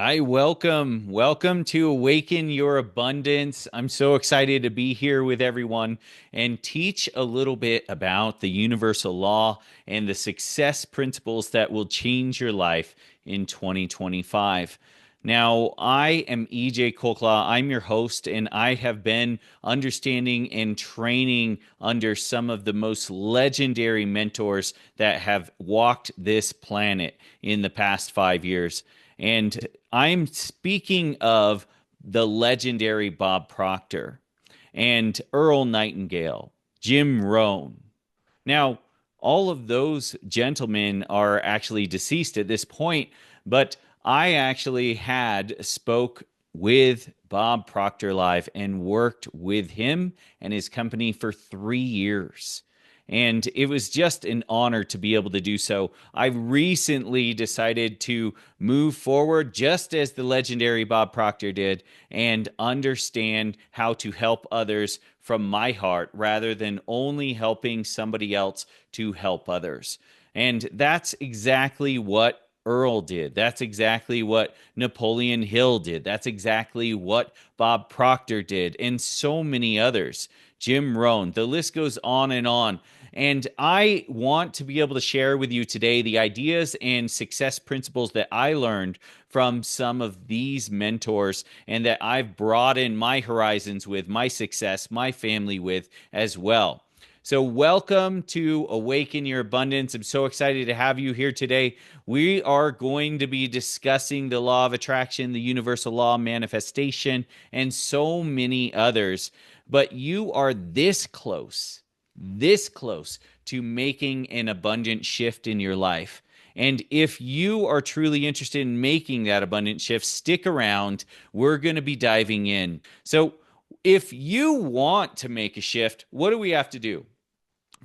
Hi, welcome. Welcome to Awaken Your Abundance. I'm so excited to be here with everyone and teach a little bit about the universal law and the success principles that will change your life in 2025. Now, I am EJ Kolklaw. I'm your host, and I have been understanding and training under some of the most legendary mentors that have walked this planet in the past 5 years. And I'm speaking of the legendary Bob Proctor and Earl Nightingale, Jim Rohn. Now, all of those gentlemen are actually deceased at this point, but I actually had spoke with Bob Proctor live and worked with him and his company for 3 years. And it was just an honor to be able to do so. I recently decided to move forward just as the legendary Bob Proctor did and understand how to help others from my heart rather than only helping somebody else to help others. And that's exactly what Earl did. That's exactly what Napoleon Hill did. That's exactly what Bob Proctor did, and so many others. Jim Rohn. The list goes on and on. And I want to be able to share with you today the ideas and success principles that I learned from some of these mentors and that I've broadened my horizons with, my success, my family with as well. So, welcome to Awaken Your Abundance. I'm so excited to have you here today. We are going to be discussing the law of attraction, the universal law of manifestation, and so many others. But you are this close to making an abundant shift in your life. And if you are truly interested in making that abundant shift, stick around. We're going to be diving in. So, if you want to make a shift, what do we have to do?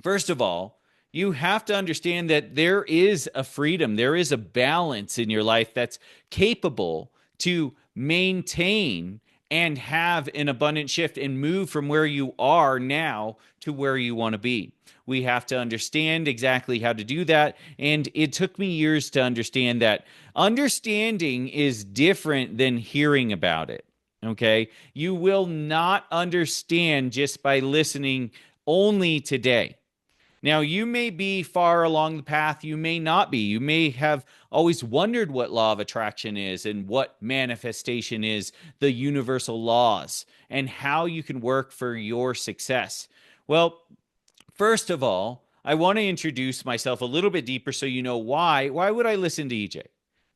First of all, you have to understand that there is a freedom, there is a balance in your life that's capable to maintain and have an abundant shift and move from where you are now to where you want to be. We have to understand exactly how to do that. And it took me years to understand that understanding is different than hearing about it. Okay. You will not understand just by listening only today. Now, you may be far along the path, you may not be. You may have always wondered what law of attraction is and what manifestation is, the universal laws, and how you can work for your success. Well, first of all, I want to introduce myself a little bit deeper so you know why. Why would I listen to EJ?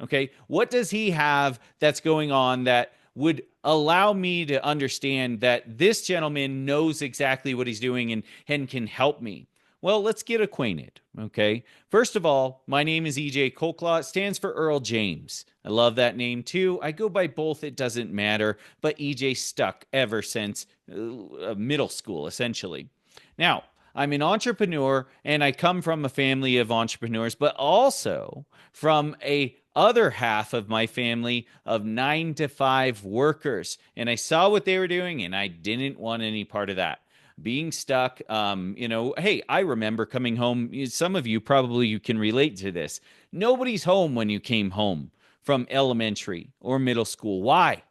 Okay, what does he have that's going on that would allow me to understand that this gentleman knows exactly what he's doing and can help me? Well, let's get acquainted, okay? First of all, my name is EJ Kolklaw. It stands for Earl James. I love that name too. I go by both, it doesn't matter, but EJ stuck ever since middle school, essentially. Now, I'm an entrepreneur and I come from a family of entrepreneurs, but also from a other half of my family of 9 to 5 workers. And I saw what they were doing and I didn't want any part of that. Being stuck, hey, I remember coming home. Some of you probably you can relate to this. Nobody's home when you came home from elementary or middle school. Why?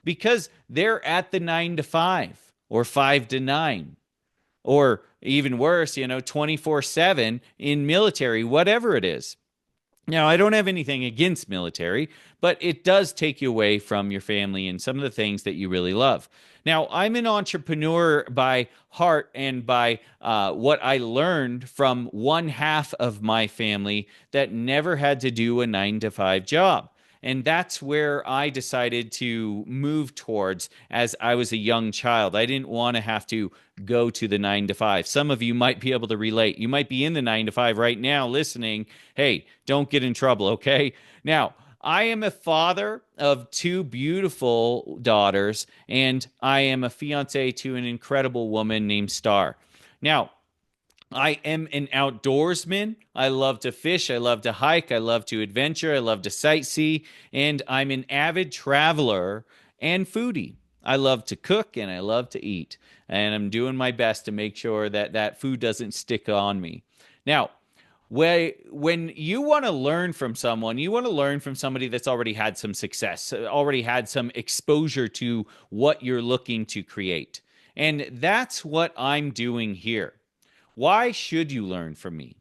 Because they're at the 9 to 5 or 5 to 9 or even worse, 24/7 in military, whatever it is. Now, I don't have anything against military, but it does take you away from your family and some of the things that you really love. Now, I'm an entrepreneur by heart and by what I learned from one half of my family that never had to do a 9 to 5 job. And that's where I decided to move towards as I was a young child. I didn't want to have to go to the 9 to 5. Some of you might be able to relate. You might be in the 9 to 5 right now listening. Hey, don't get in trouble, okay? Now, I am a father of two beautiful daughters, and I am a fiance to an incredible woman named Star. Now, I am an outdoorsman. I love to fish. I love to hike. I love to adventure. I love to sightsee. And I'm an avid traveler and foodie. I love to cook and I love to eat. And I'm doing my best to make sure that that food doesn't stick on me. Now, When you want to learn from someone, you want to learn from somebody that's already had some success, already had some exposure to what you're looking to create. And that's what I'm doing here. Why should you learn from me?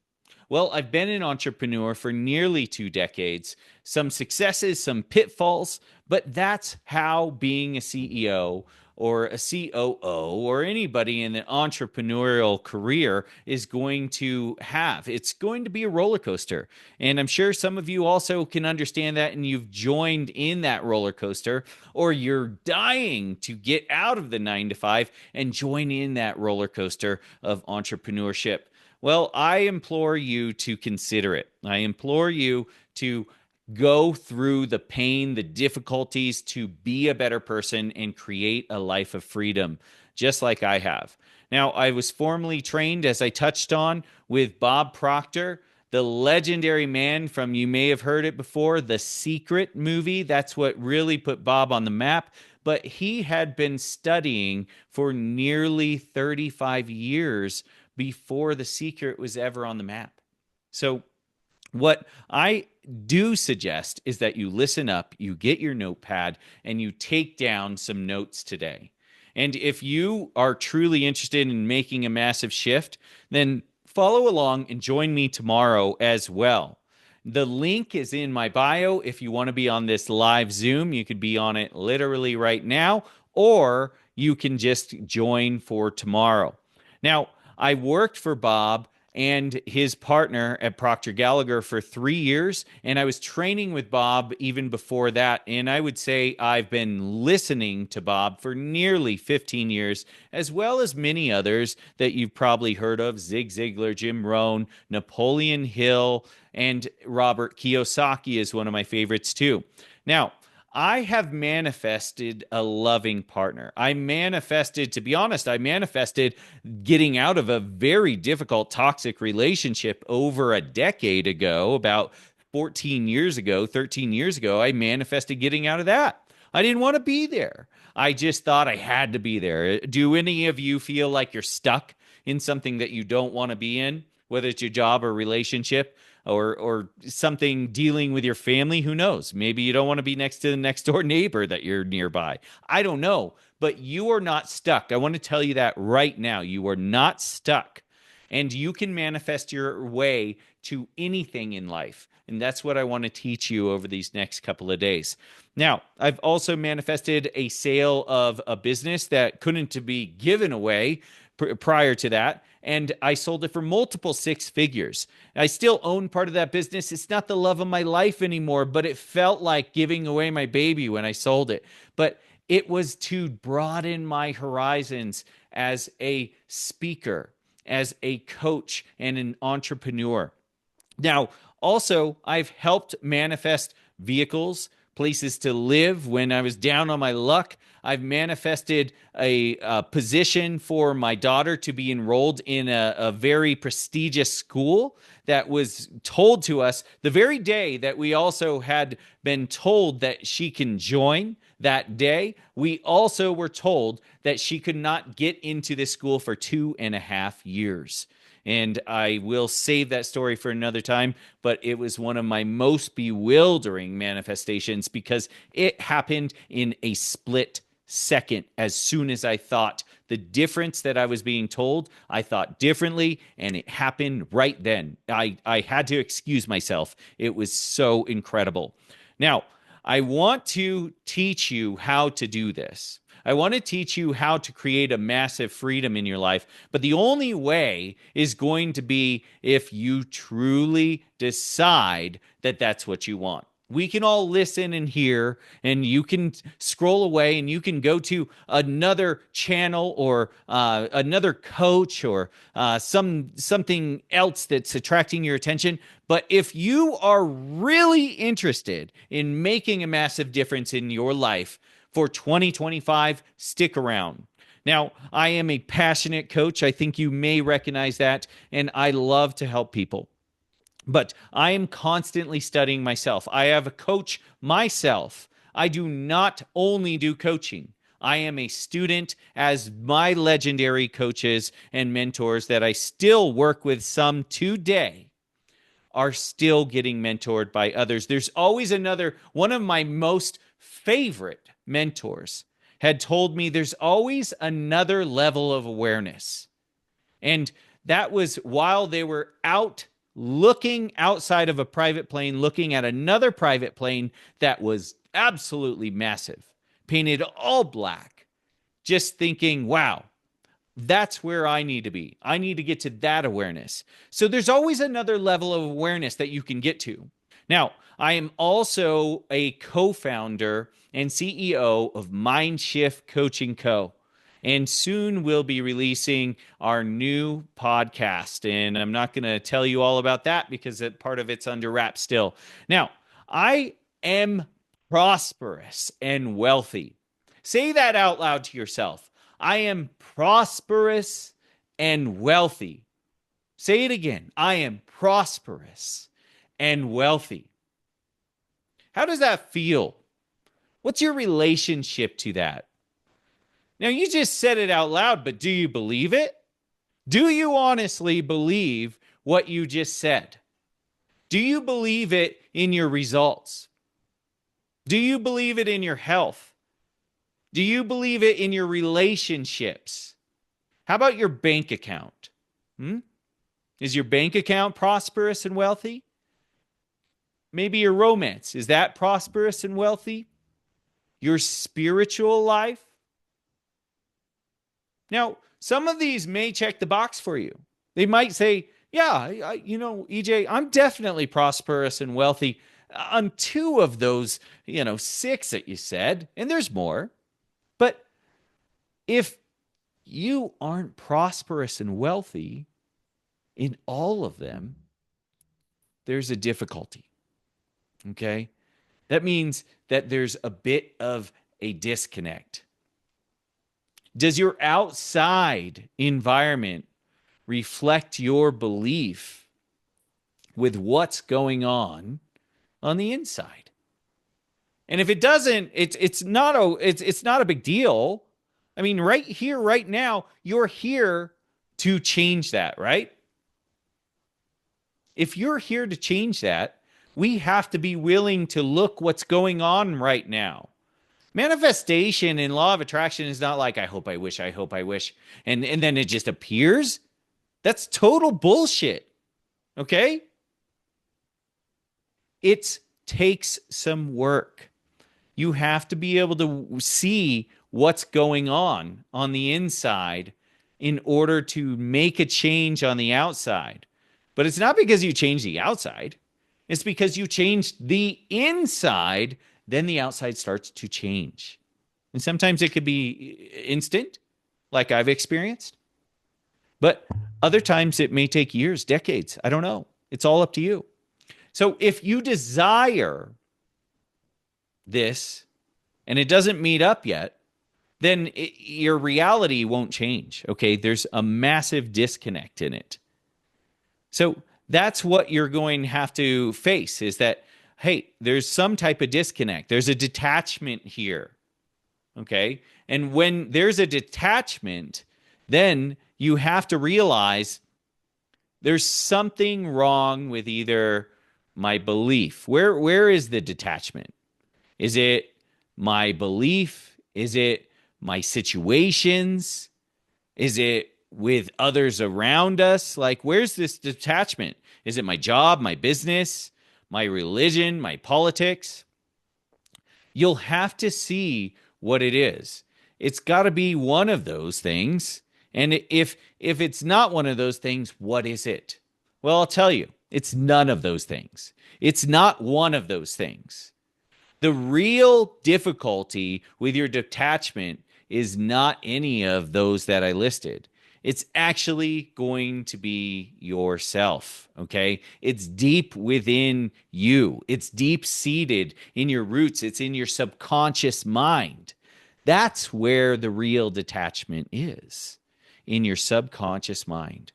Well, I've been an entrepreneur for nearly 2 decades, some successes, some pitfalls, but that's how being a CEO or a COO or anybody in an entrepreneurial career is going to have. It's going to be a roller coaster. And I'm sure some of you also can understand that and you've joined in that roller coaster, or you're dying to get out of the 9 to 5 and join in that roller coaster of entrepreneurship. Well, I implore you to consider it. I implore you to go through the pain, the difficulties to be a better person and create a life of freedom, just like I have. Now, I was formally trained, as I touched on, with Bob Proctor, the legendary man from, you may have heard it before, The Secret movie. That's what really put Bob on the map. But he had been studying for nearly 35 years before The Secret was ever on the map. So, what I do suggest is that you listen up, you get your notepad, and you take down some notes today. And if you are truly interested in making a massive shift, then follow along and join me tomorrow as well. The link is in my bio. If you want to be on this live Zoom, you could be on it literally right now, or you can just join for tomorrow. Now, I worked for Bob and his partner at Procter Gallagher for 3 years, and I was training with Bob even before that. And I would say I've been listening to Bob for nearly 15 years, as well as many others that you've probably heard of: Zig Ziglar, Jim Rohn, Napoleon Hill, and Robert Kiyosaki is one of my favorites too. Now, I have manifested a loving partner. To be honest, I manifested getting out of a very difficult toxic relationship over a decade ago, about 14 years ago, 13 years ago. I manifested getting out of that. I didn't want to be there. I just thought I had to be there. Do any of you feel like you're stuck in something that you don't want to be in, whether it's your job or relationship? Or something dealing with your family? Who knows? Maybe you don't want to be next to the next door neighbor that you're nearby. I don't know, but you are not stuck. I want to tell you that right now. You are not stuck, and you can manifest your way to anything in life. And that's what I want to teach you over these next couple of days. Now, I've also manifested a sale of a business that couldn't be given away prior to that, and I sold it for multiple 6 figures. I still own part of that business. It's not the love of my life anymore, but it felt like giving away my baby when I sold it. But it was to broaden my horizons as a speaker, as a coach, and an entrepreneur. Now, also, I've helped manifest vehicles, places to live when I was down on my luck. I've manifested a position for my daughter to be enrolled in a very prestigious school that was told to us the very day that we also had been told that she can join. That day, we also were told that she could not get into this school for 2.5 years. And I will save that story for another time, but it was one of my most bewildering manifestations because it happened in a split second. As soon as I thought the difference that I was being told, I thought differently, and it happened right then. I had to excuse myself. It was so incredible. Now, I want to teach you how to do this. I want to teach you how to create a massive freedom in your life. But the only way is going to be if you truly decide that that's what you want. We can all listen and hear, and you can scroll away and you can go to another channel or another coach or something else that's attracting your attention. But if you are really interested in making a massive difference in your life for 2025, stick around. Now, I am a passionate coach. I think you may recognize that, and I love to help people. But I am constantly studying myself. I have a coach myself. I do not only do coaching. I am a student, as my legendary coaches and mentors that I still work with some today. are still getting mentored by others. There's always another. One of my most favorite mentors had told me there's always another level of awareness. And that was while they were out looking outside of a private plane, looking at another private plane that was absolutely massive, painted all black, just thinking, wow, that's where I need to be. I need to get to that awareness. So there's always another level of awareness that you can get to. Now, I am also a co-founder and CEO of Mindshift Coaching Co. And soon we'll be releasing our new podcast. And I'm not going to tell you all about that because part of it's under wraps still. Now, I am prosperous and wealthy. Say that out loud to yourself. I am prosperous and wealthy. Say it again. I am prosperous and wealthy. How does that feel? What's your relationship to that? Now, you just said it out loud, but do you believe it? Do you honestly believe what you just said? Do you believe it in your results? Do you believe it in your health? Do you believe it in your relationships? How about your bank account? Is your bank account prosperous and wealthy? Maybe your romance, is that prosperous and wealthy? Your spiritual life? Now, some of these may check the box for you. They might say, yeah, EJ, I'm definitely prosperous and wealthy on 2 of those, 6 that you said, and there's more. But if you aren't prosperous and wealthy in all of them, there's a difficulty. Okay? That means that there's a bit of a disconnect. Does your outside environment reflect your belief with what's going on the inside? And if it doesn't, it's not a big deal. I mean, right here, right now, you're here to change that, right? If you're here to change that, we have to be willing to look what's going on right now. Manifestation and law of attraction is not like, I hope, I wish, and then it just appears. That's total bullshit. Okay? It takes some work. You have to be able to see what's going on the inside in order to make a change on the outside. But it's not because you change the outside. It's because you changed the inside, then the outside starts to change. And sometimes it could be instant, like I've experienced. But other times it may take years, decades. I don't know. It's all up to you. So if you desire this and it doesn't meet up yet, then your reality won't change. Okay, there's a massive disconnect in it. So that's what you're going to have to face, is that, hey, there's some type of disconnect. There's a detachment here. Okay, and when there's a detachment, then you have to realize there's something wrong with either my belief. Where is the detachment? Is it my belief? Is it my situations? Is it with others around us? Like, where's this detachment? Is it my job, my business, my religion, my politics? You'll have to see what it is. It's got to be one of those things. And if it's not one of those things, what is it? Well, I'll tell you, it's none of those things. It's not one of those things. The real difficulty with your detachment is not any of those that I listed. It's actually going to be yourself, okay? It's deep within you. It's deep-seated in your roots. It's in your subconscious mind. That's where the real detachment is, in your subconscious mind.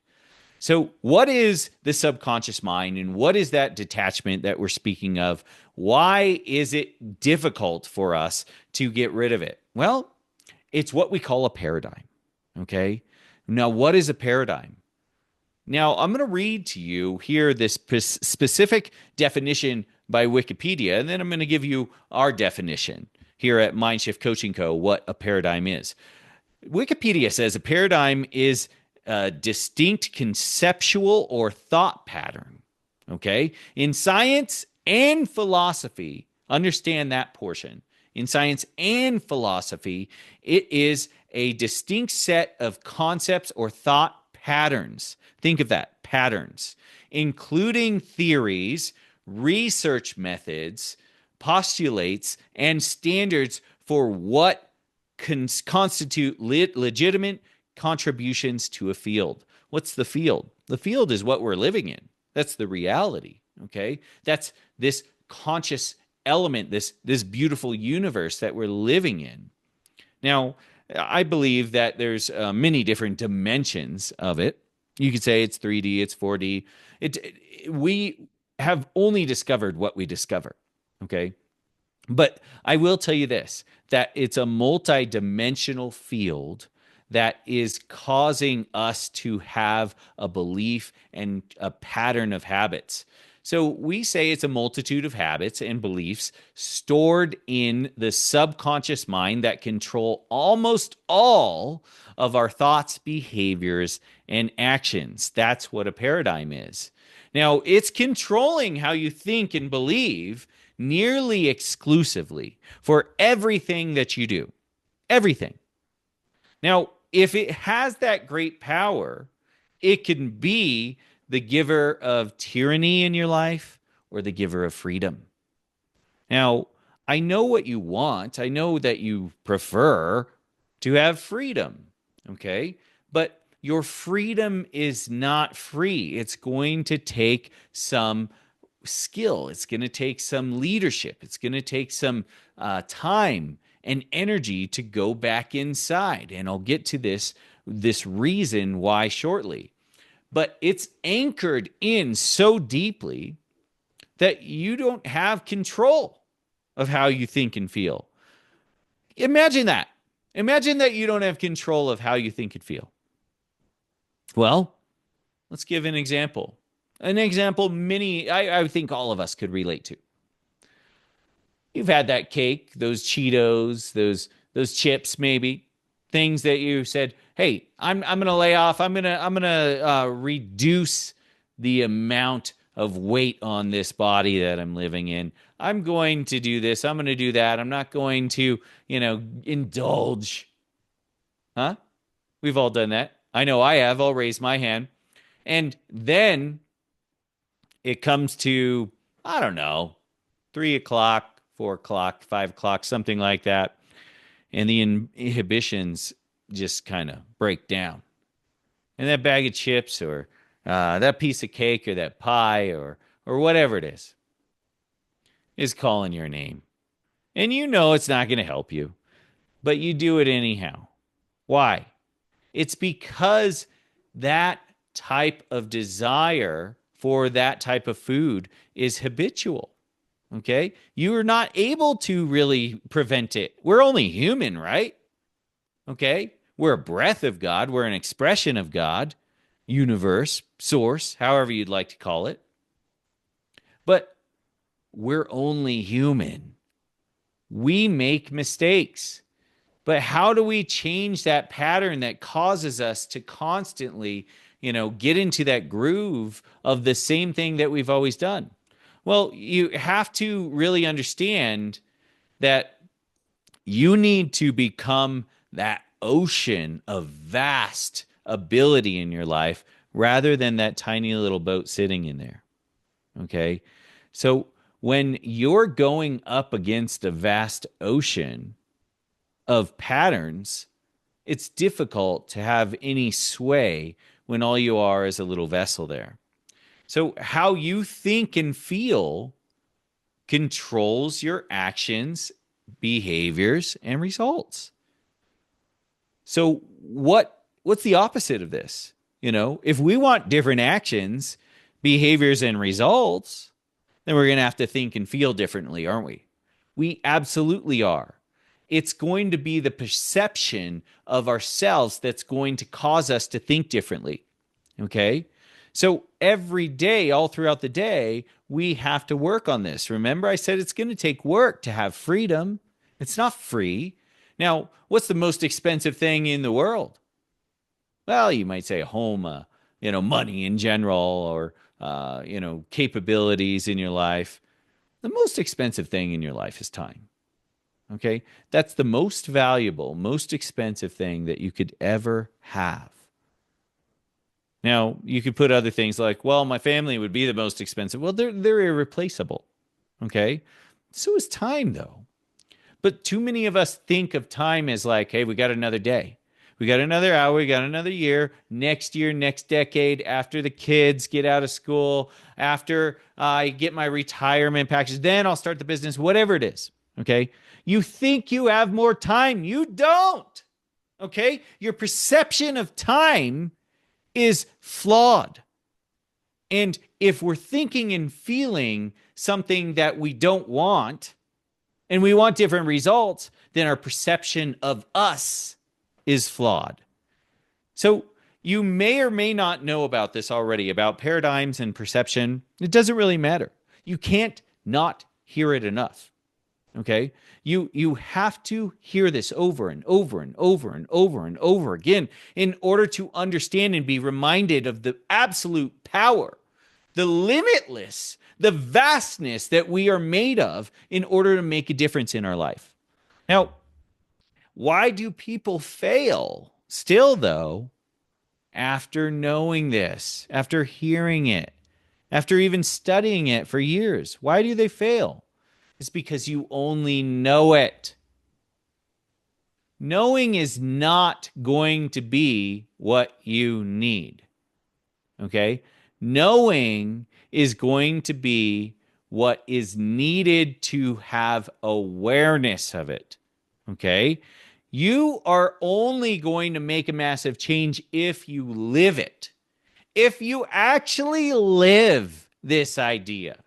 So what is the subconscious mind, and what is that detachment that we're speaking of? Why is it difficult for us to get rid of it? Well, it's what we call a paradigm, okay? Now, what is a paradigm? Now, I'm going to read to you here this specific definition by Wikipedia, and then I'm going to give you our definition here at Mindshift Coaching Co. what a paradigm is. Wikipedia says a paradigm is a distinct conceptual or thought pattern. Okay? In science and philosophy, understand that portion. In science and philosophy, it is a distinct set of concepts or thought patterns. Think of that, patterns, including theories, research methods, postulates, and standards for what constitute legitimate contributions to a field. What's the field? The field is what we're living in. That's the reality, okay? That's this conscious element, this beautiful universe that we're living in. Now, I believe that there's many different dimensions of it. You could say it's 3D, it's 4D. We have only discovered what we discover, okay? But I will tell you this, that it's a multi-dimensional field that is causing us to have a belief and a pattern of habits. So we say it's a multitude of habits and beliefs stored in the subconscious mind that control almost all of our thoughts, behaviors, and actions. That's what a paradigm is. Now, it's controlling how you think and believe nearly exclusively for everything that you do. Everything. Now, if it has that great power, it can be the giver of tyranny in your life or the giver of freedom. Now, I know what you want. I know that you prefer to have freedom, okay? But your freedom is not free. It's going to take some skill. It's going to take some leadership. It's going to take some time and energy to go back inside. And I'll get to this reason why shortly. But it's anchored in so deeply that you don't have control of how you think and feel. Imagine that. Imagine that you don't have control of how you think and feel. Well, let's give an example. An example I think all of us could relate to. You've had that cake, those Cheetos, those chips, maybe things that you said, "Hey, I'm going to lay off. I'm going to reduce the amount of weight on this body that I'm living in. I'm going to do this. I'm going to do that. I'm not going to, indulge." Huh? We've all done that. I know I have. I'll raise my hand. And then it comes to, I don't know, 3 o'clock, 4 o'clock, 5 o'clock, something like that. And the inhibitions just kind of break down. And that bag of chips or that piece of cake or that pie or whatever it is calling your name. And you know it's not going to help you, but you do it anyhow. Why? It's because that type of desire for that type of food is habitual. Okay? You are not able to really prevent it. We're only human, right? Okay? We're a breath of God. We're an expression of God, universe, source, however you'd like to call it. But we're only human. We make mistakes. But how do we change that pattern that causes us to constantly, get into that groove of the same thing that we've always done? Well, you have to really understand that you need to become that ocean of vast ability in your life rather than that tiny little boat sitting in there. Okay? So when you're going up against a vast ocean of patterns, it's difficult to have any sway when all you are is a little vessel there. So how you think and feel controls your actions, behaviors, and results. So what's the opposite of this? If we want different actions, behaviors, and results, then we're going to have to think and feel differently, aren't we? We absolutely are. It's going to be the perception of ourselves that's going to cause us to think differently. Okay? So every day, all throughout the day, we have to work on this. Remember, I said it's going to take work to have freedom. It's not free. Now, what's the most expensive thing in the world? Well, you might say a home, money in general, or capabilities in your life. The most expensive thing in your life is time. Okay, that's the most valuable, most expensive thing that you could ever have. Now, you could put other things like, well, my family would be the most expensive. Well, they're irreplaceable. Okay, so is time though. But too many of us think of time as like, hey, we got another day. We got another hour. We got another year, next decade, after the kids get out of school, after I get my retirement package, then I'll start the business, whatever it is. Okay. You think you have more time. You don't. Okay. Your perception of time is flawed. And if we're thinking and feeling something that we don't want, and we want different results, then our perception of us is flawed. So you may or may not know about this already, about paradigms and perception. It doesn't really matter. You can't not hear it enough. Okay? You have to hear this over and over and over and over and over again in order to understand and be reminded of the absolute power, the limitless, the vastness that we are made of in order to make a difference in our life. Now, why do people fail still, though, after knowing this, after hearing it, after even studying it for years? Why do they fail? It's because you only know it. Knowing is not going to be what you need. Okay? Knowing is going to be what is needed to have awareness of it. Okay? You are only going to make a massive change if you live it. If you actually live this idea.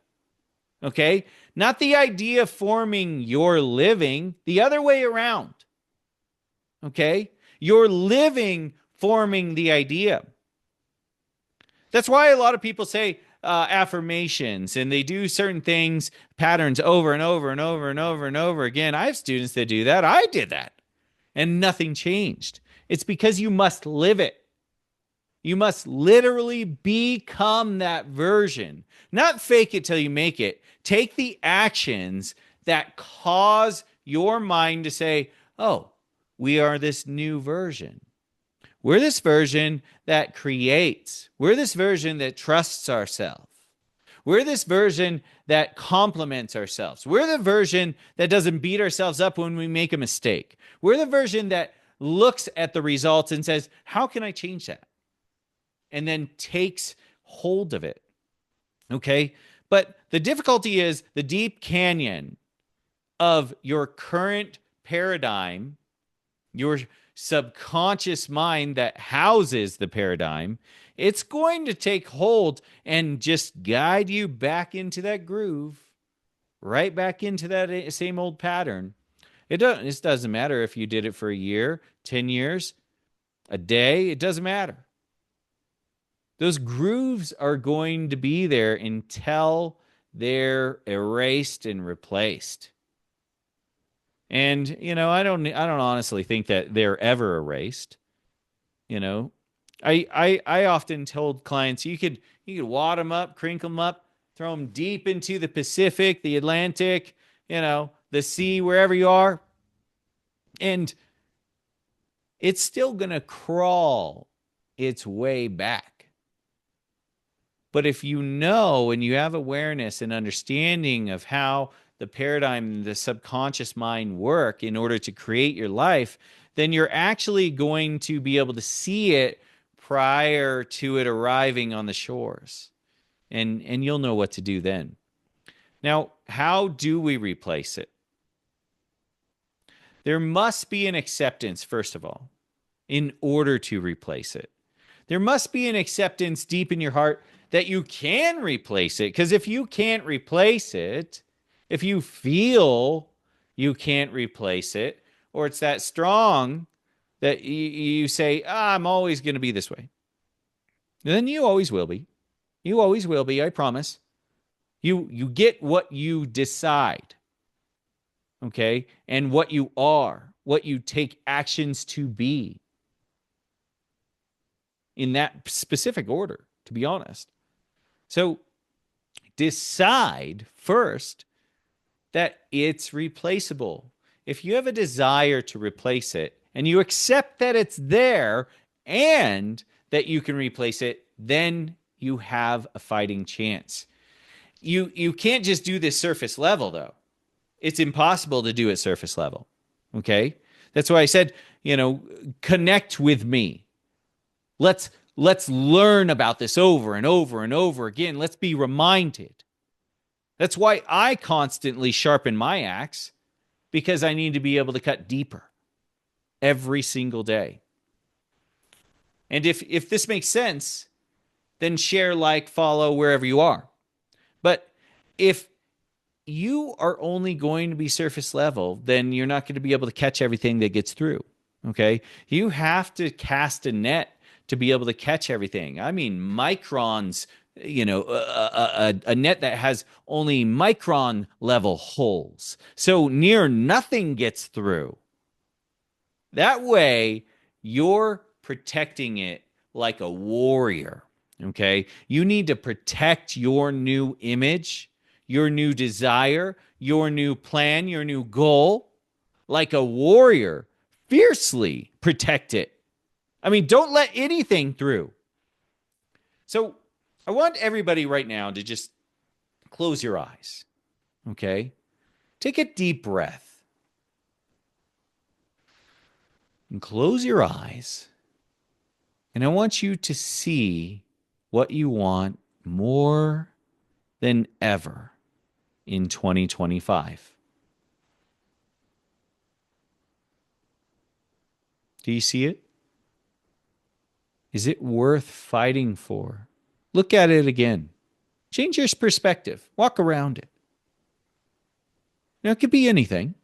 Okay? Not the idea forming your living, the other way around. Okay? You're living forming the idea. That's why a lot of people say affirmations, and they do certain things, patterns over and over and over and over and over again. I have students that do that. I did that, and nothing changed. It's because you must live it. You must literally become that version, not fake it till you make it. Take the actions that cause your mind to say, oh, we are this new version. We're this version that creates. We're this version that trusts ourselves. We're this version that compliments ourselves. We're the version that doesn't beat ourselves up when we make a mistake. We're the version that looks at the results and says, how can I change that? And then takes hold of it. Okay? But the difficulty is the deep canyon of your current paradigm, your subconscious mind that houses the paradigm. It's going to take hold and just guide you back into that groove, right back into that same old pattern. It doesn't matter if you did it for a year, 10 years, a day. It doesn't matter. Those grooves are going to be there until they're erased and replaced. And, I don't honestly think that they're ever erased. I often told clients, you could wad them up, crinkle them up, throw them deep into the Pacific, the Atlantic, the sea, wherever you are. And it's still going to crawl its way back. But if you know and you have awareness and understanding of how the paradigm, the subconscious mind work in order to create your life, then you're actually going to be able to see it prior to it arriving on the shores. And you'll know what to do then. Now, how do we replace it? There must be an acceptance, first of all, in order to replace it. There must be an acceptance deep in your heart that you can replace it. Because if you can't replace it, if you feel you can't replace it, or it's that strong that you say, I'm always going to be this way, then you always will be. You always will be, I promise. You get what you decide, okay? And what you are, what you take actions to be in that specific order, to be honest. So decide first that it's replaceable. If you have a desire to replace it and you accept that it's there and that you can replace it, then you have a fighting chance. You can't just do this surface level though. It's impossible to do at surface level. Okay? That's why I said, connect with me. Let's learn about this over and over and over again. Let's be reminded. That's why I constantly sharpen my axe, because I need to be able to cut deeper every single day. And if this makes sense, then share, like, follow wherever you are. But if you are only going to be surface level, then you're not going to be able to catch everything that gets through. Okay? You have to cast a net to be able to catch everything. I mean, microns, a net that has only micron level holes. So near nothing gets through. That way, you're protecting it like a warrior. Okay? You need to protect your new image, your new desire, your new plan, your new goal, like a warrior. Fiercely protect it. I mean, don't let anything through. So I want everybody right now to just close your eyes. Okay? Take a deep breath. And close your eyes. And I want you to see what you want more than ever in 2025. Do you see it? Is it worth fighting for? Look at it again. Change your perspective. Walk around it. Now, it could be anything.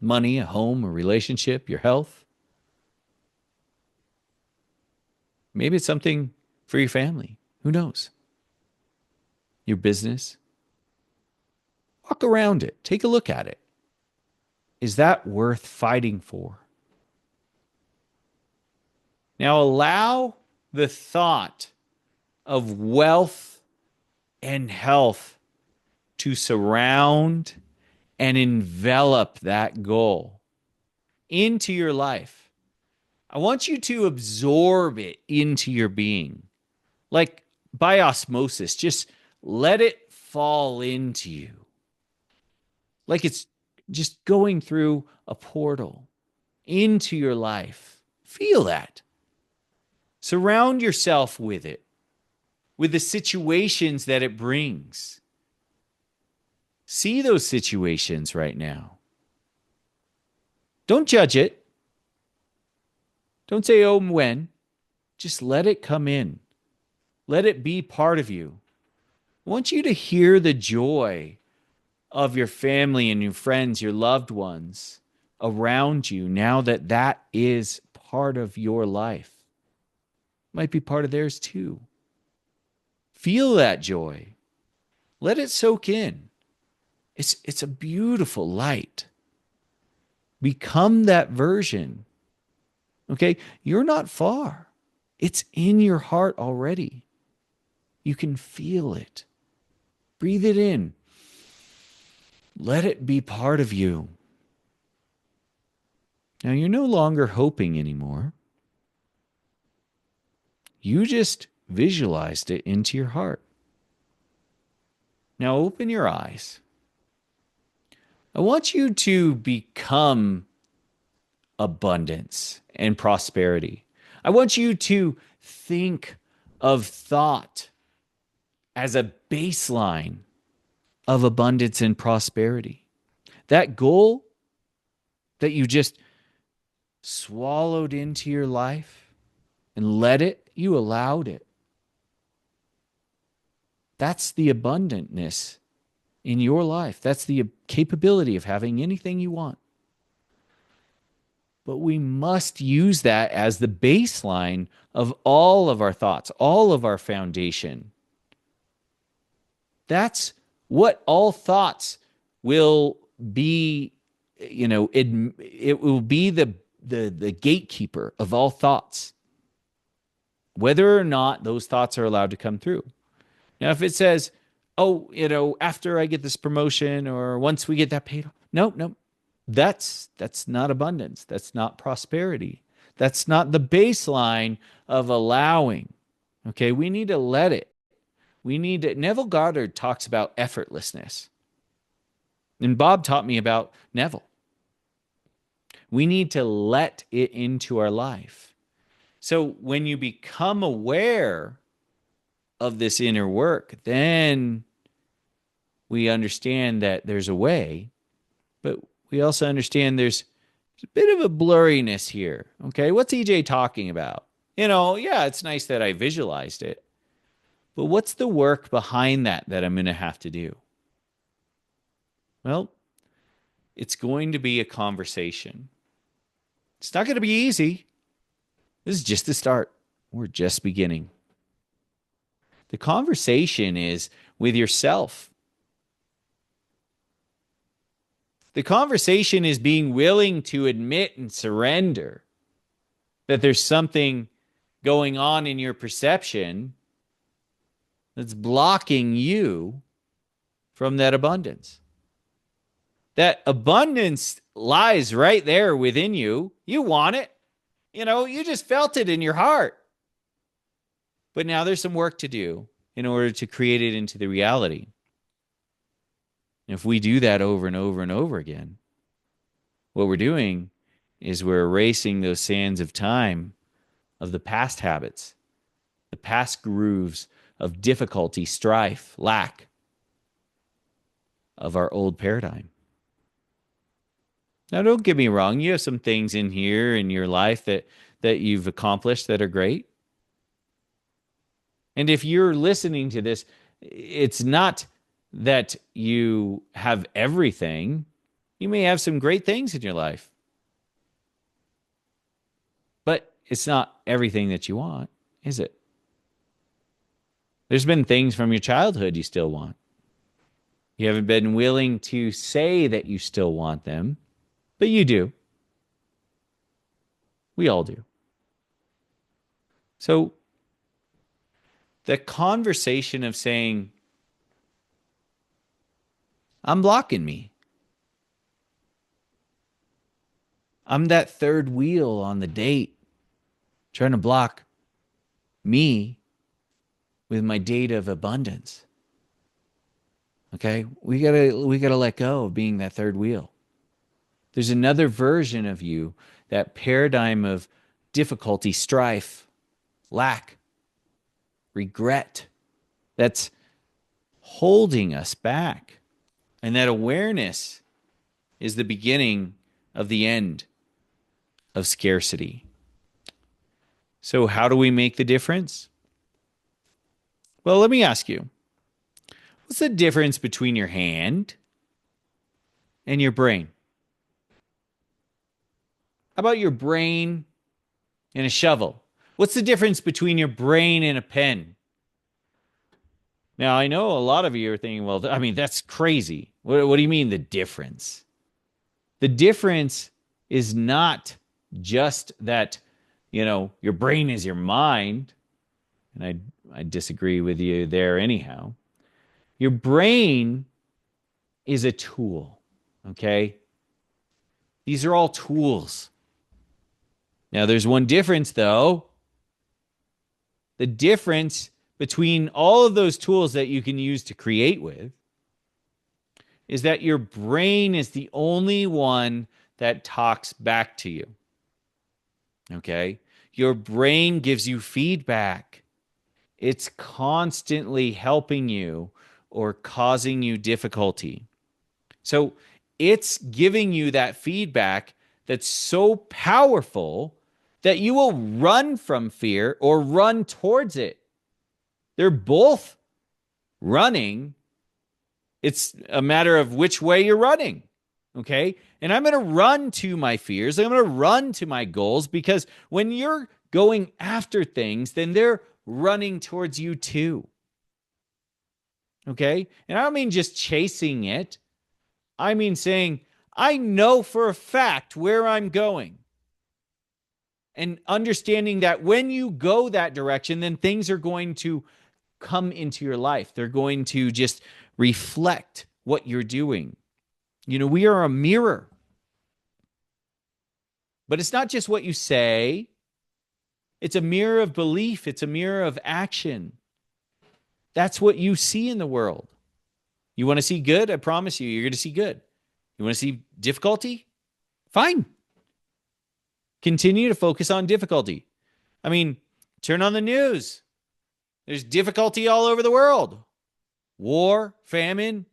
Money, a home, a relationship, your health. Maybe it's something for your family. Who knows? Your business. Walk around it. Take a look at it. Is that worth fighting for? Now allow the thought of wealth and health to surround and envelop that goal into your life. I want you to absorb it into your being. Like by osmosis, just let it fall into you. Like it's just going through a portal into your life. Feel that. Surround yourself with it, with the situations that it brings. See those situations right now. Don't judge it. Don't say, oh, when. Just let it come in. Let it be part of you. I want you to hear the joy of your family and your friends, your loved ones around you now that that is part of your life. Might be part of theirs too. Feel that joy. Let it soak in. It's a beautiful light. Become that version. Okay? You're not far. It's in your heart already. You can feel it. Breathe it in. Let it be part of you. Now, you're no longer hoping anymore. You just visualized it into your heart. Now, open your eyes. I want you to become abundance and prosperity. I want you to think of thought as a baseline of abundance and prosperity. That goal that you just swallowed into your life and you allowed it. That's the abundantness in your life. That's the capability of having anything you want. But we must use that as the baseline of all of our thoughts, all of our foundation. That's what all thoughts will be, it will be the gatekeeper of all thoughts, whether or not those thoughts are allowed to come through. Now, if it says, oh, after I get this promotion or once we get that paid off, no, that's not abundance. That's not prosperity. That's not the baseline of allowing. Okay, we need to let it. Neville Goddard talks about effortlessness. And Bob taught me about Neville. We need to let it into our life. So when you become aware of this inner work, then we understand that there's a way, but we also understand there's a bit of a blurriness here. Okay, what's EJ talking about? Yeah, it's nice that I visualized it, but what's the work behind that I'm going to have to do? Well, it's going to be a conversation. It's not going to be easy. This is just the start. We're just beginning. The conversation is with yourself. The conversation is being willing to admit and surrender that there's something going on in your perception that's blocking you from that abundance. That abundance lies right there within you. You want it. You just felt it in your heart. But now there's some work to do in order to create it into the reality. If we do that over and over and over again, what we're doing is we're erasing those sands of time of the past habits, the past grooves of difficulty, strife, lack of our old paradigm. Now, don't get me wrong. You have some things in here in your life that you've accomplished that are great. And if you're listening to this, it's not that you have everything. You may have some great things in your life. But it's not everything that you want, is it? There's been things from your childhood you still want. You haven't been willing to say that you still want them, but you do. We all do. So the conversation of saying, I'm blocking me. I'm that third wheel on the date trying to block me with my date of abundance. Okay? We gotta let go of being that third wheel. There's another version of you, that paradigm of difficulty, strife, lack, regret, that's holding us back. And that awareness is the beginning of the end of scarcity. So how do we make the difference? Well, let me ask you, what's the difference between your hand and your brain? How about your brain and a shovel? What's the difference between your brain and a pen? Now, I know a lot of you are thinking, well, that's crazy. What do you mean the difference? The difference is not just that, your brain is your mind. And I disagree with you there anyhow. Your brain is a tool, okay? These are all tools. Now, there's one difference, though. The difference between all of those tools that you can use to create with is that your brain is the only one that talks back to you. Okay? Your brain gives you feedback. It's constantly helping you or causing you difficulty. So it's giving you that feedback that's so powerful that you will run from fear or run towards it. They're both running. It's a matter of which way you're running. Okay. And I'm going to run to my fears. I'm going to run to my goals, because when you're going after things, then they're running towards you too. Okay. And I don't mean just chasing it. I mean saying, I know for a fact where I'm going, and understanding that when you go that direction, then things are going to come into your life. They're going to just reflect what you're doing. We are a mirror, but it's not just what you say. It's a mirror of belief. It's a mirror of action. That's what you see in the world. You want to see good? I promise you, you're going to see good. You want to see difficulty? Fine. Continue to focus on difficulty. I mean, turn on the news. There's difficulty all over the world. War, famine,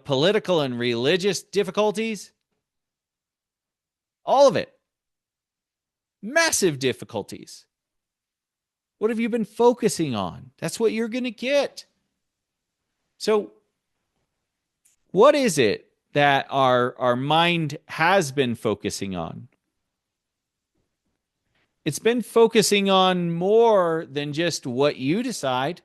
political and religious difficulties. All of it. Massive difficulties. What have you been focusing on? That's what you're going to get. So, what is it that our mind has been focusing on? It's been focusing on more than just what you decide.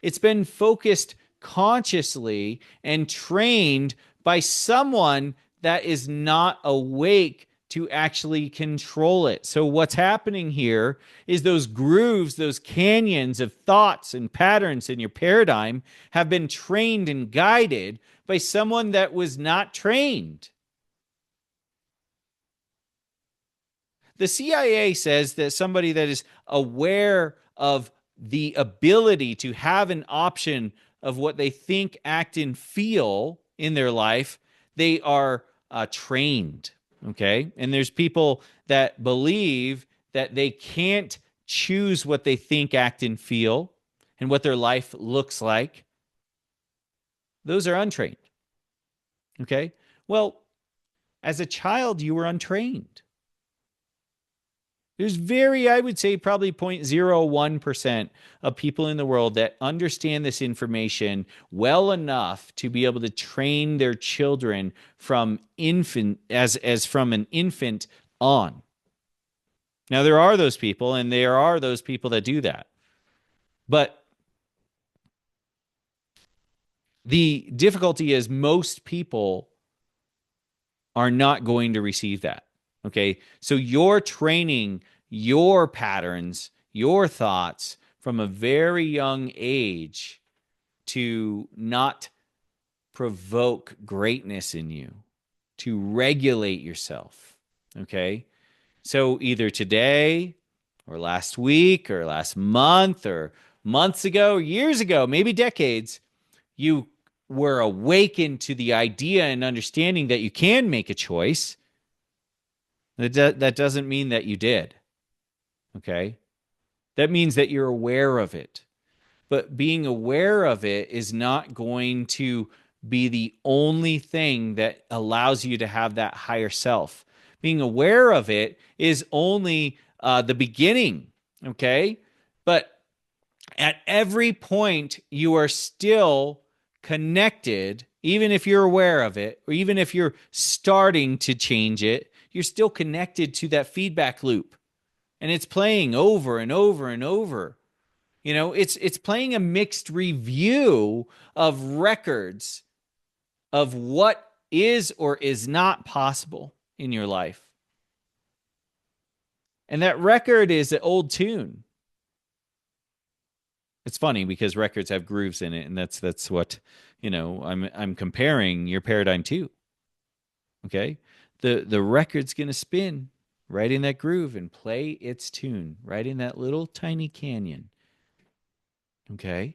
It's been focused consciously and trained by someone that is not awake to actually control it. So what's happening here is those grooves, those canyons of thoughts and patterns in your paradigm have been trained and guided by someone that was not trained. The CIA says that somebody that is aware of the ability to have an option of what they think, act, and feel in their life, they are trained. Okay. And there's people that believe that they can't choose what they think, act, and feel and what their life looks like. Those are untrained. Okay. Well, as a child, you were untrained. There's I would say probably 0.01% of people in the world that understand this information well enough to be able to train their children from as from an infant on. Now, there are those people, and there are those people that do that. But the difficulty is most people are not going to receive that. Okay, so you're training your patterns, your thoughts from a very young age to not provoke greatness in you, to regulate yourself. Okay, so either today or last week or last month or months ago, years ago, maybe decades, you were awakened to the idea and understanding that you can make a choice. That doesn't mean that you did. Okay? That means that you're aware of it. But being aware of it is not going to be the only thing that allows you to have that higher self. Being aware of it is only the beginning. Okay? But at every point, you are still connected, even if you're aware of it, or even if you're starting to change it, you're still connected to that feedback loop. And it's playing over and over and over. It's playing a mixed review of records of what is or is not possible in your life. And that record is an old tune. It's funny because records have grooves in it, and that's what, I'm comparing your paradigm to. Okay? The record's going to spin right in that groove and play its tune right in that little tiny canyon. Okay?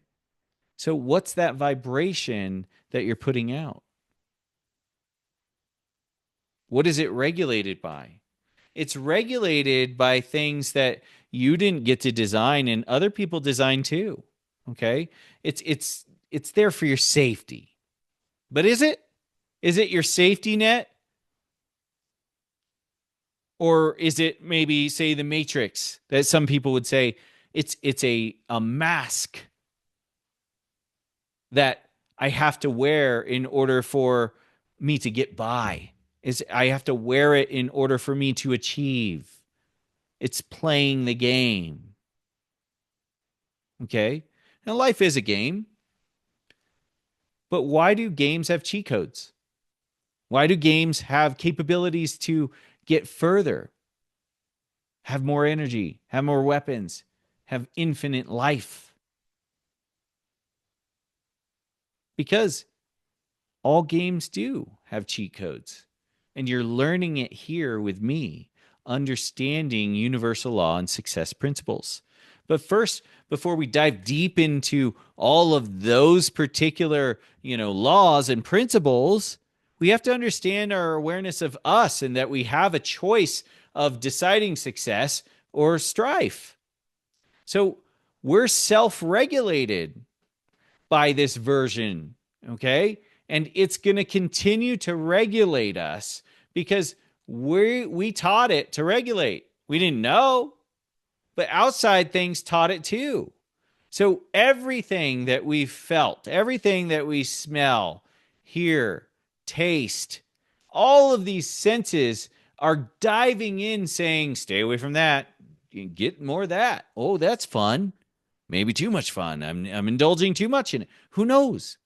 So what's that vibration that you're putting out? What is it regulated by? It's regulated by things that you didn't get to design and other people design too. Okay? It's there for your safety. But is it? Is it your safety net? Or is it maybe, say, the Matrix, that some people would say it's a mask that I have to wear in order for me to get by. I have to wear it in order for me to achieve. It's playing the game. Okay? Now, life is a game, but why do games have cheat codes? Why do games have capabilities to get further, have more energy, have more weapons, have infinite life? Because all games do have cheat codes. And you're learning it here with me, understanding universal law and success principles. But first, before we dive deep into all of those particular, laws and principles, we have to understand our awareness of us and that we have a choice of deciding success or strife. So we're self-regulated by this version, okay? And it's going to continue to regulate us because we taught it to regulate. We didn't know, but outside things taught it too. So everything that we felt, everything that we smell, hear, taste, all of these senses are diving in saying, stay away from that. Get more of that. Oh, that's fun. Maybe too much fun. I'm indulging too much in it. Who knows?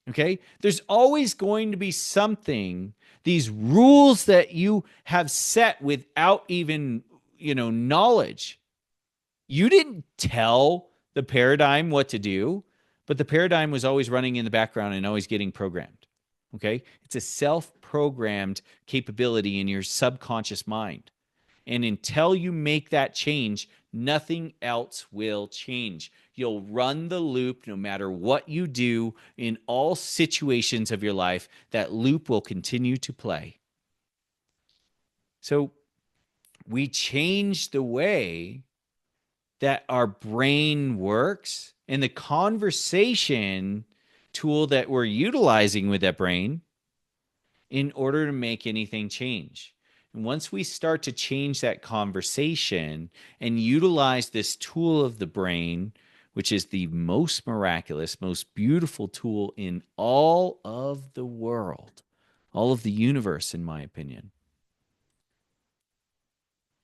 Okay? There's always going to be something, these rules that you have set without even, knowledge. You didn't tell the paradigm what to do, but the paradigm was always running in the background and always getting programmed. Okay? It's a self-programmed capability in your subconscious mind. And until you make that change, nothing else will change. You'll run the loop no matter what you do in all situations of your life. That loop will continue to play. So we change the way that our brain works, and the conversation tool that we're utilizing with that brain in order to make anything change. And once we start to change that conversation and utilize this tool of the brain, which is the most miraculous, most beautiful tool in all of the world, all of the universe, in my opinion,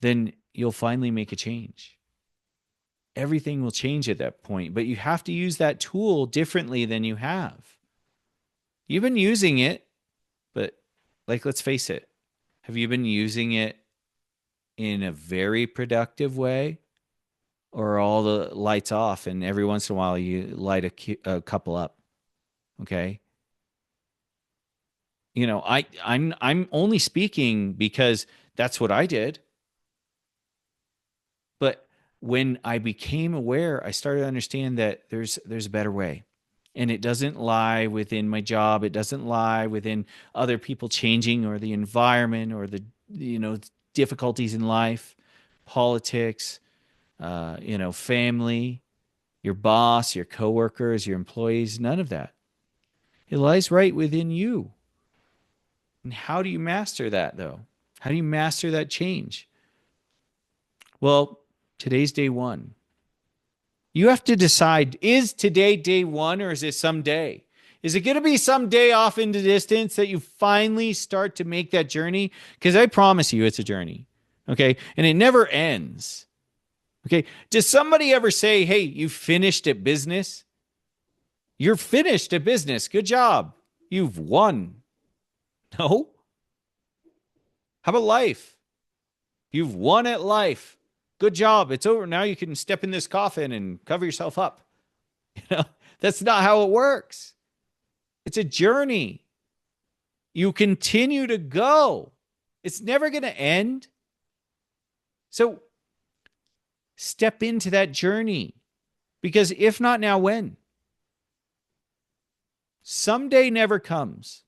then you'll finally make a change. Everything will change at that point, but you have to use that tool differently than you have. You've been using it, but let's face it, have you been using it in a very productive way, or are all the lights off and every once in a while you light a couple up? Okay. I'm only speaking because that's what I did. But when I became aware, I started to understand that there's a better way. And it doesn't lie within my job. It doesn't lie within other people changing or the environment or the, difficulties in life, politics, family, your boss, your coworkers, your employees, none of that. It lies right within you. And how do you master that, though? How do you master that change? Well, today's day one. You have to decide, is today day one or is it someday? Is it going to be some day off in the distance that you finally start to make that journey? Because I promise you it's a journey, okay? And it never ends, okay? Does somebody ever say, hey, you finished at business? You're finished at business. Good job. You've won. No. How about life? You've won at life. Good job. It's over. Now you can step in this coffin and cover yourself up. That's not how it works. It's a journey. You continue to go. It's never going to end. So step into that journey, because if not now, when? Someday never comes.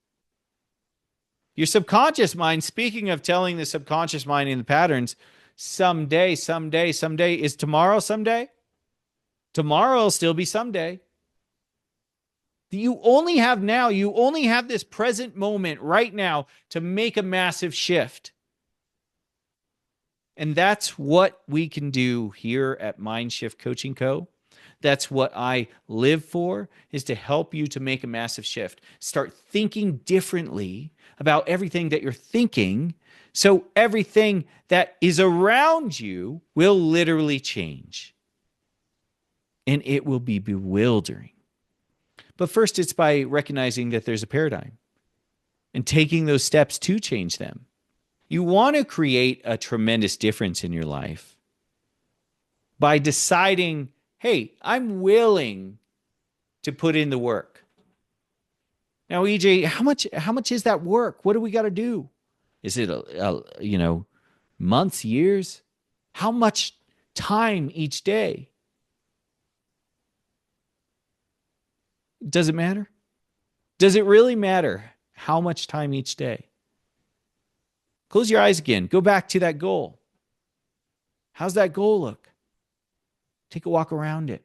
Your subconscious mind, speaking of telling the subconscious mind in the patterns, someday, is tomorrow someday? Tomorrow will still be someday. You only have now, you only have this present moment right now to make a massive shift. And that's what we can do here at Mindshift Coaching Co. That's what I live for, is to help you to make a massive shift. Start thinking differently about everything that you're thinking, so everything that is around you will literally change. And it will be bewildering. But first, it's by recognizing that there's a paradigm and taking those steps to change them. You want to create a tremendous difference in your life by deciding, hey, I'm willing to put in the work. Now, EJ, how much is that work? What do we got to do? Is it months, years? How much time each day? Does it matter? Does it really matter how much time each day? Close your eyes again. Go back to that goal. How's that goal look? Take a walk around it.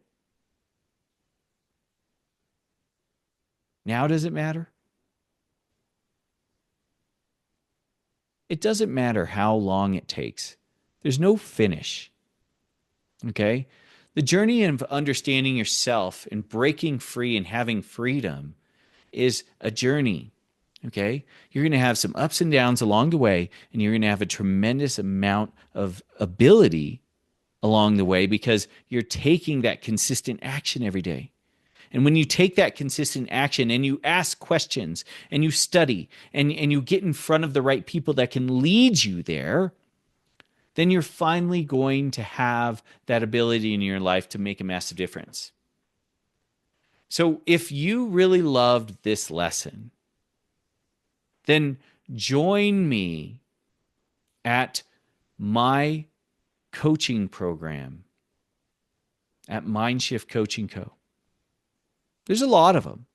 Now does it matter? It doesn't matter how long it takes. There's no finish. Okay? The journey of understanding yourself and breaking free and having freedom is a journey. Okay? You're going to have some ups and downs along the way, and you're going to have a tremendous amount of ability along the way because you're taking that consistent action every day. And when you take that consistent action and you ask questions and you study and you get in front of the right people that can lead you there, then you're finally going to have that ability in your life to make a massive difference. So if you really loved this lesson, then join me at my coaching program at Mindshift Coaching Co. There's a lot of them.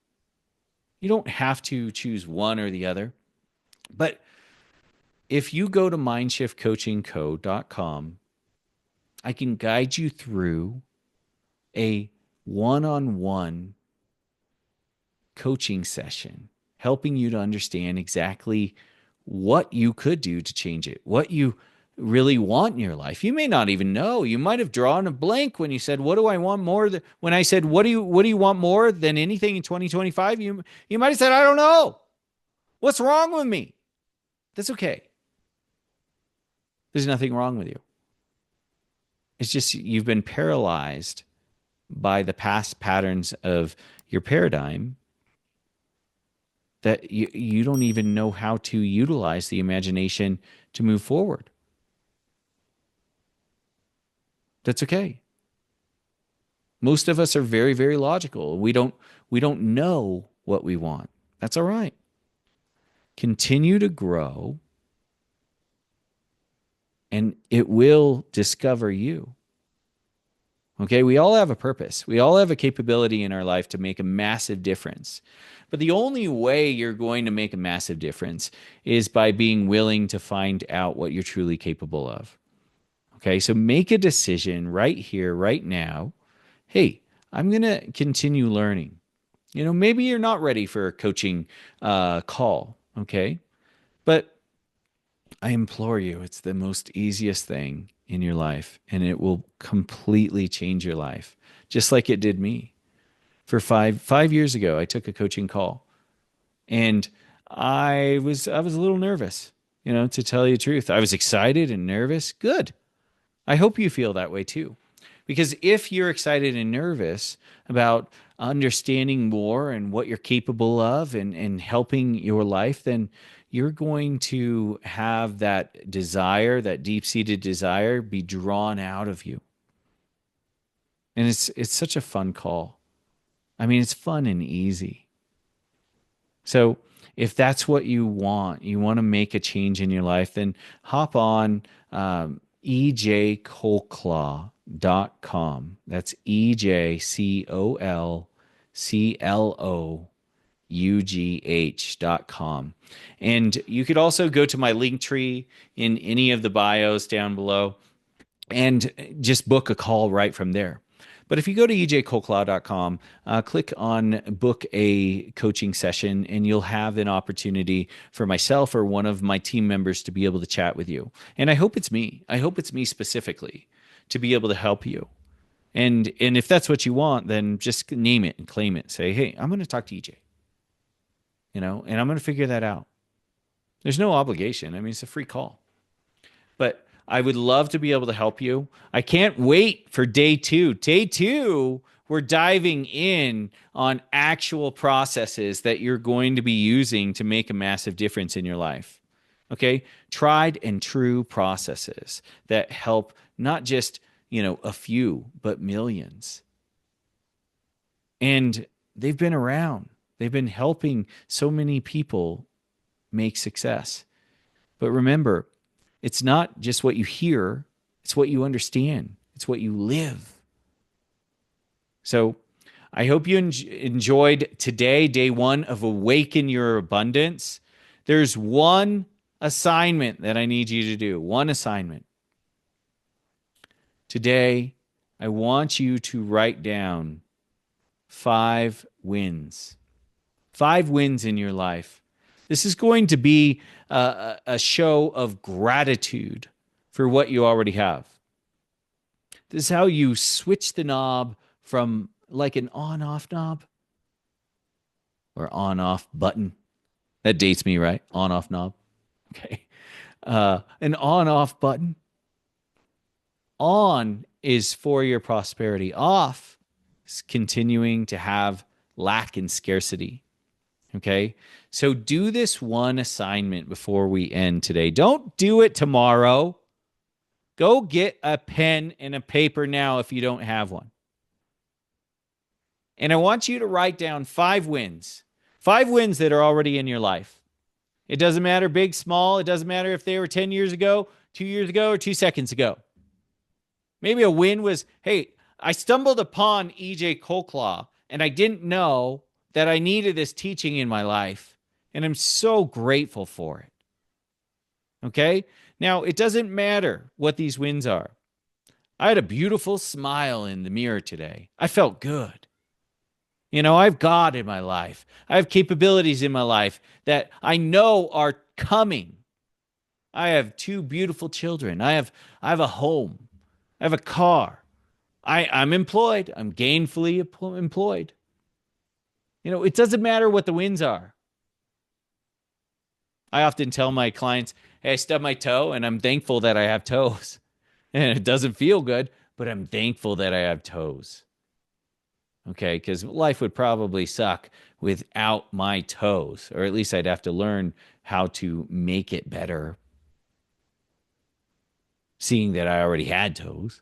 You don't have to choose one or the other. But if you go to mindshiftcoachingco.com, I can guide you through a one-on-one coaching session, helping you to understand exactly what you could do to change it, what you really want in your life. You may not even know. You might have drawn a blank when you said, what do I want more? When I said, what do you want more than anything in 2025? You might have said, I don't know. What's wrong with me? That's okay. There's nothing wrong with you. It's just you've been paralyzed by the past patterns of your paradigm that you don't even know how to utilize the imagination to move forward. That's okay. Most of us are very, very logical. We don't know what we want. That's all right. Continue to grow, and it will discover you. Okay, we all have a purpose. We all have a capability in our life to make a massive difference. But the only way you're going to make a massive difference is by being willing to find out what you're truly capable of. Okay, so make a decision right here, right now. Hey, I'm going to continue learning. Maybe you're not ready for a coaching call, okay? But I implore you, it's the most easiest thing in your life, and it will completely change your life, just like it did me. For five years ago, I took a coaching call, and I was a little nervous, to tell you the truth. I was excited and nervous. Good. I hope you feel that way too. Because if you're excited and nervous about understanding more and what you're capable of and helping your life, then you're going to have that desire, that deep-seated desire, be drawn out of you. And it's such a fun call. I mean, it's fun and easy. So if that's what you want to make a change in your life, then hop on ejcolclaw.com. That's ejcolclough.com. And you could also go to my link tree in any of the bios down below and just book a call right from there. But if you go to ejcolclaw.com, click on book a coaching session, and you'll have an opportunity for myself or one of my team members to be able to chat with you. And I hope it's me. I hope it's me specifically to be able to help you. And if that's what you want, then just name it and claim it. Say, hey, I'm going to talk to EJ, and I'm going to figure that out. There's no obligation. I mean, it's a free call. But I would love to be able to help you. I can't wait for day 2. Day 2, we're diving in on actual processes that you're going to be using to make a massive difference in your life. Okay? Tried and true processes that help not just, a few, but millions. And they've been around. They've been helping so many people make success. But remember, it's not just what you hear, it's what you understand, it's what you live. So I hope you enjoyed today, day 1 of Awaken Your Abundance. There's one assignment that I need you to do, one assignment. Today, I want you to write down 5 wins. 5 wins in your life. This is going to be a show of gratitude for what you already have. This is how you switch the knob from like an on-off knob or on-off button. That dates me, right? On-off knob. Okay. An on-off button. On is for your prosperity. Off is continuing to have lack and scarcity. Okay? So do this one assignment before we end today. Don't do it tomorrow. Go get a pen and a paper now if you don't have one. And I want you to write down 5 wins. 5 wins that are already in your life. It doesn't matter big, small. It doesn't matter if they were 10 years ago, 2 years ago, or 2 seconds ago. Maybe a win was, hey, I stumbled upon EJ Colclaw and I didn't know that I needed this teaching in my life. And I'm so grateful for it. Okay? Now, it doesn't matter what these wins are. I had a beautiful smile in the mirror today. I felt good. I have God in my life. I have capabilities in my life that I know are coming. I have 2 beautiful children. I have a home. I have a car. I'm employed. I'm gainfully employed. It doesn't matter what the wins are. I often tell my clients, hey, I stubbed my toe and I'm thankful that I have toes. And it doesn't feel good, but I'm thankful that I have toes. Okay, because life would probably suck without my toes, or at least I'd have to learn how to make it better, seeing that I already had toes.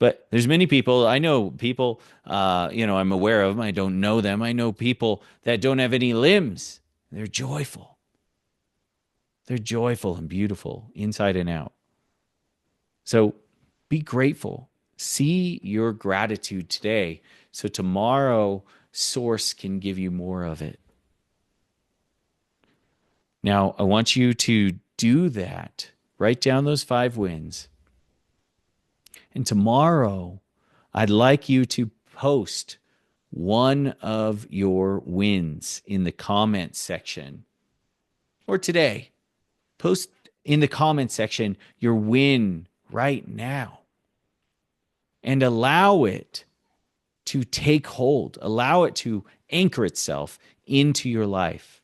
But there's many people, I know people, I'm aware of them. I don't know them. I know people that don't have any limbs. They're joyful. They're joyful and beautiful inside and out. So be grateful. See your gratitude today so tomorrow Source can give you more of it. Now, I want you to do that. Write down those 5 wins. And tomorrow, I'd like you to post one of your wins in the comments section. Or today, post in the comments section your win right now. And allow it to take hold. Allow it to anchor itself into your life.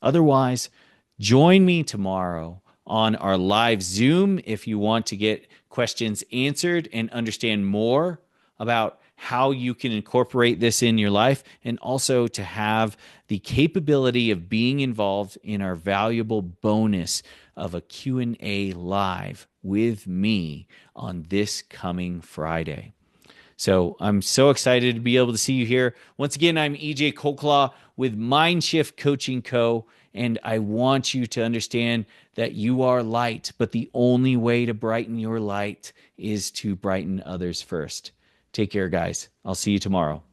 Otherwise, join me tomorrow on our live Zoom if you want to get questions answered and understand more about how you can incorporate this in your life, and also to have the capability of being involved in our valuable bonus of a Q&A live with me on this coming Friday. So I'm so excited to be able to see you here. Once again, I'm EJ Colclaw with Mindshift Coaching Co. And I want you to understand that you are light, but the only way to brighten your light is to brighten others first. Take care, guys. I'll see you tomorrow.